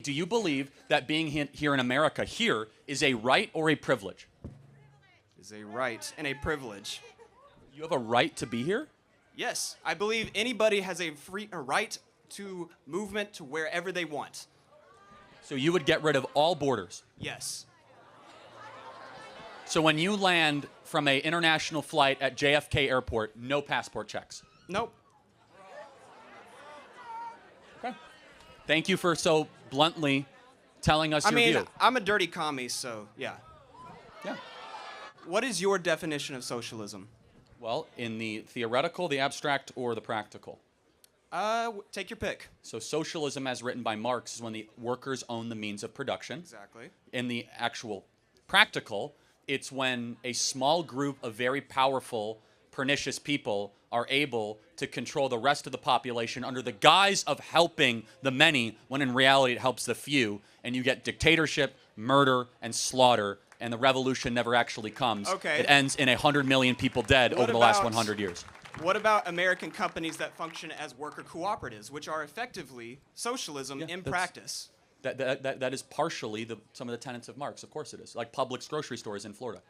Do you believe that being here in America here is a right or a privilege? Is a right and a privilege. You have a right to be here? Yes, I believe anybody has a right to movement to wherever they want. So you would get rid of all borders? Yes. So when you land from an international flight at JFK Airport, no passport checks? Nope. Okay. Thank you for so bluntly telling us your view. I'm a dirty commie, so yeah. Yeah. What is your definition of socialism? Well, in the theoretical, the abstract, or the practical? Take your pick. So socialism, as written by Marx, is when the workers own the means of production. Exactly. In the actual practical, it's when a small group of very powerful, pernicious people are able to control the rest of the population under the guise of helping the many, when in reality it helps the few, and you get dictatorship, murder, and slaughter, and the revolution never actually comes. Okay. It ends in 100 million people dead over the last 100 years. What about American companies that function as worker cooperatives, which are effectively socialism in practice? That is partially some of the tenets of Marx. Of course it is. Like Publix grocery stores in Florida.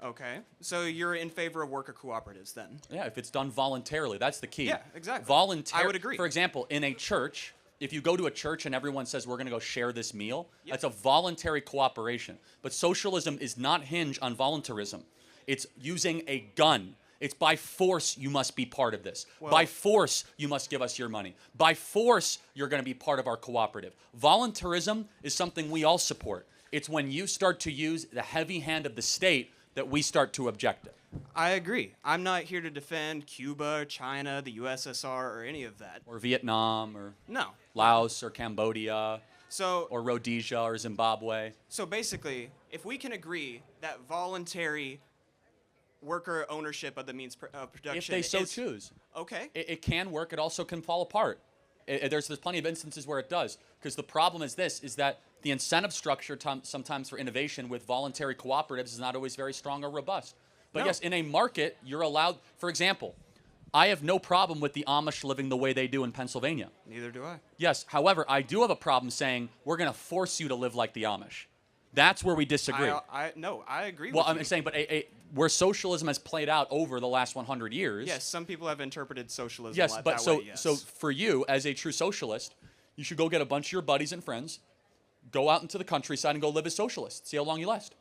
Okay. So you're in favor of worker cooperatives then? Yeah, if it's done voluntarily. That's the key. Yeah, exactly. Voluntary. I would agree. For example, in a church, if you go to a church and everyone says we're going to go share this meal, Yep. that's a voluntary cooperation. But socialism is not hinged on voluntarism. It's using a gun. It's by force you must be part of this. Well, by force you must give us your money. By force you're going to be part of our cooperative. Voluntarism is something we all support. It's when you start to use the heavy hand of the state that we start to object it. I agree. I'm not here to defend Cuba, China, the USSR, or any of that. Or Vietnam, or No. Laos, or Cambodia, So, or Rhodesia, or Zimbabwe. so basically, if we can agree that voluntary worker ownership of the means of production If they so is, choose. Okay. It can work. It also can fall apart. There's plenty of instances where it does. Because the problem is this, is that the incentive structure sometimes for innovation with voluntary cooperatives is not always very strong or robust. But No. yes, in a market, you're allowed, for example, I have no problem with the Amish living the way they do in Pennsylvania. Neither do I. Yes, however, I do have a problem saying we're going to force you to live like the Amish. That's where we disagree. No, I agree Well, with you. I'm saying, but where socialism has played out over the last 100 years. Yes, some people have interpreted socialism Yes, that but way, yes. so for you, as a true socialist, you should go get a bunch of your buddies and friends, go out into the countryside and go live as socialists. See how long you last.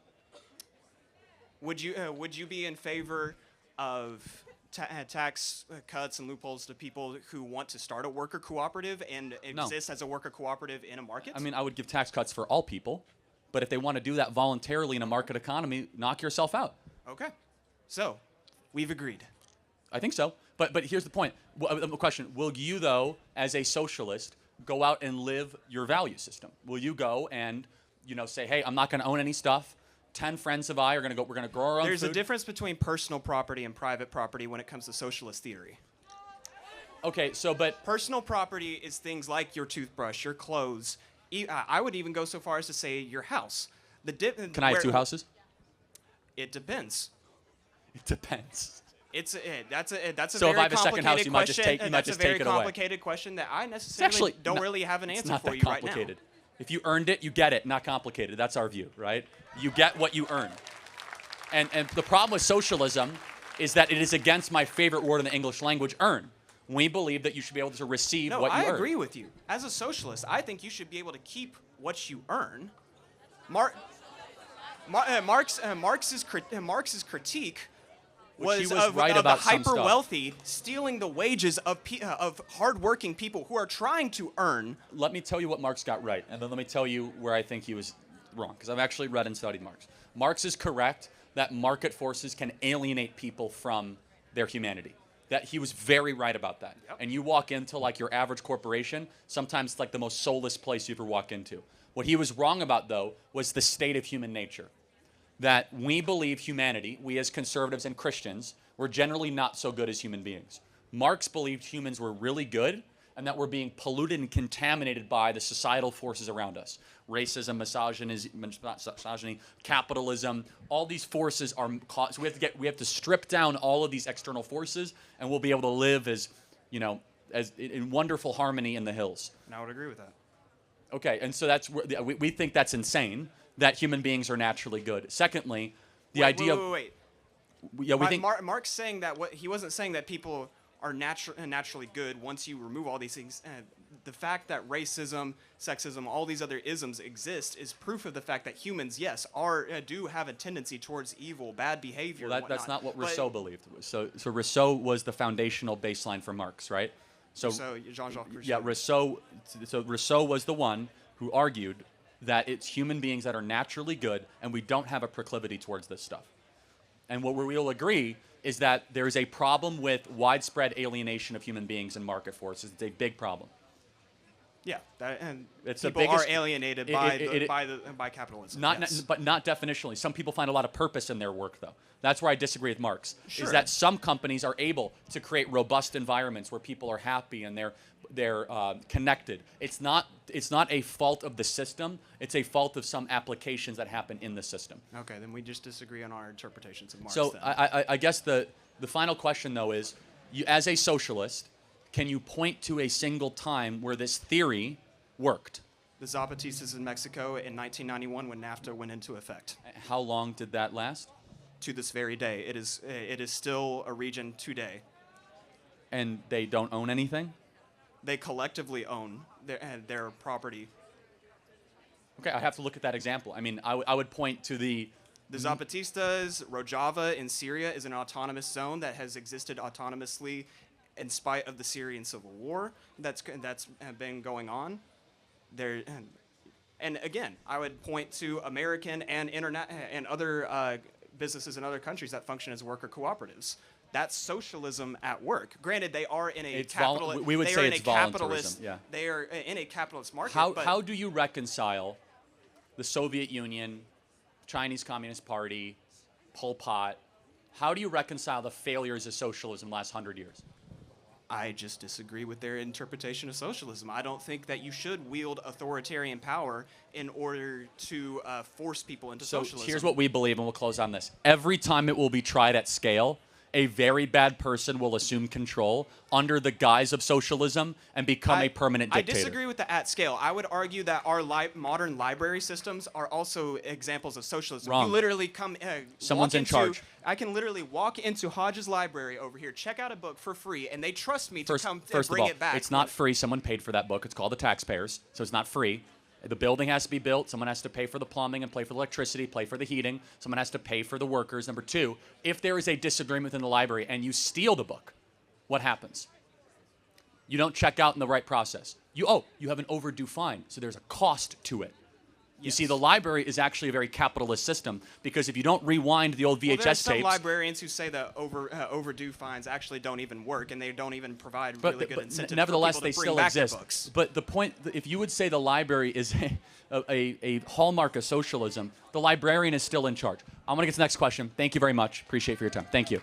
Would you be in favor of tax cuts and loopholes to people who want to start a worker cooperative and No. exist as a worker cooperative in a market? I mean, I would give tax cuts for all people, but if they want to do that voluntarily in a market economy, knock yourself out. Okay. So, we've agreed. I think so. But here's the point. The question, will you, though, as a socialist, go out and live your value system? Will you go and, say, hey, I'm not going to own any stuff. 10 friends of I are going to go, we're going to grow our own There's food. a difference between personal property and private property when it comes to socialist theory. Okay, so, but Personal property is things like your toothbrush, your clothes. I would even go so far as to say your house. Can I have 2 houses? It depends. It depends. That's a So if very I have a second house, complicated you might just question. take- you might That's just a very take it away. complicated question that I necessarily don't really have an It's answer not for that you right now. complicated. If you earned it, you get it. Not complicated. That's our view, right? You get what you earn. And the problem with socialism is that it is against my favorite word in the English language, earn. We believe that you should be able to receive No, what you I earn. agree with you. As a socialist, I think you should be able to keep what you earn. Marx's critique Which he was was of, right of about the some stuff. hyper-wealthy stealing the wages of hard-working people who are trying to earn. Let me tell you what Marx got right, and then let me tell you where I think he was wrong, because I've actually read and studied Marx. Marx is correct that market forces can alienate people from their humanity. That he was very right about that. Yep. And you walk into like your average corporation, sometimes it's like the most soulless place you ever walk into. What he was wrong about, though, was the state of human nature. That we believe humanity, we as conservatives and Christians, we're generally not so good as human beings. Marx believed humans were really good and that we're being polluted and contaminated by the societal forces around us. Racism, misogyny, capitalism, all these forces are caused. So we have to strip down all of these external forces, and we'll be able to live as in wonderful harmony in the hills. And I would agree with that. Okay, and so we think that's insane that human beings are naturally good. Secondly, the idea Wait. yeah, we think Marx saying that he wasn't saying that people are naturally good once you remove all these things. The fact that racism, sexism, all these other isms exist is proof of the fact that humans, yes, do have a tendency towards evil, bad behavior. well, that's not what Rousseau believed. So Rousseau was the foundational baseline for Marx, right? So Jean-Jacques Rousseau. yeah, Rousseau was the one who argued that it's human beings that are naturally good, and we don't have a proclivity towards this stuff. And what we will agree is that there is a problem with widespread alienation of human beings in market forces. It's a big problem. Yeah, and It's people the biggest, are alienated by capitalism. But not definitionally. Some people find a lot of purpose in their work, though. That's where I disagree with Marx. Sure. Is that some companies are able to create robust environments where people are happy and they're connected. It's not a fault of the system. It's a fault of some applications that happen in the system. Okay, then we just disagree on our interpretations of Marx. So then. I guess the final question, though, is you, as a socialist, can you point to a single time where this theory worked? The Zapatistas in Mexico in 1991 when NAFTA went into effect. How long did that last? To this very day, it is still a region today. And they don't own anything? They collectively own their property. Okay, I have to look at that example. I mean, I would point to the Zapatistas, Rojava in Syria is an autonomous zone that has existed autonomously in spite of the Syrian civil war that's been going on. There, and again, I would point to American and other businesses in other countries that function as worker cooperatives. That's socialism at work. Granted, they are in a capitalist. We would say it's voluntarism. Yeah. They are in a capitalist market. How do you reconcile the Soviet Union, Chinese Communist Party, Pol Pot? How do you reconcile the failures of socialism the last 100 years? I just disagree with their interpretation of socialism. I don't think that you should wield authoritarian power in order to force people into socialism. So here's what we believe, and we'll close on this. Every time it will be tried at scale, a very bad person will assume control under the guise of socialism and become a permanent dictator. I disagree with the at scale. I would argue that our modern library systems are also examples of socialism. Wrong. You literally come. Someone's in charge. I can literally walk into Hodges Library over here, check out a book for free, and they trust me to First bring of all, it back. it's not free. Someone paid for that book. It's called the taxpayers, so it's not free. The building has to be built. Someone has to pay for the plumbing and pay for the electricity, pay for the heating. Someone has to pay for the workers. Number two, if there is a disagreement within the library and you steal the book, what happens? You don't check out in the right process. You have an overdue fine, so there's a cost to it. You see, the library is actually a very capitalist system because if you don't rewind the old VHS there's some tapes... librarians who say that overdue fines actually don't even work and they don't even provide really good incentives nevertheless, for people they to bring still back exist. their books. But the point, if you would say the library is a hallmark of socialism, the librarian is still in charge. I'm going to get to the next question. Thank you very much. Appreciate for your time. Thank you.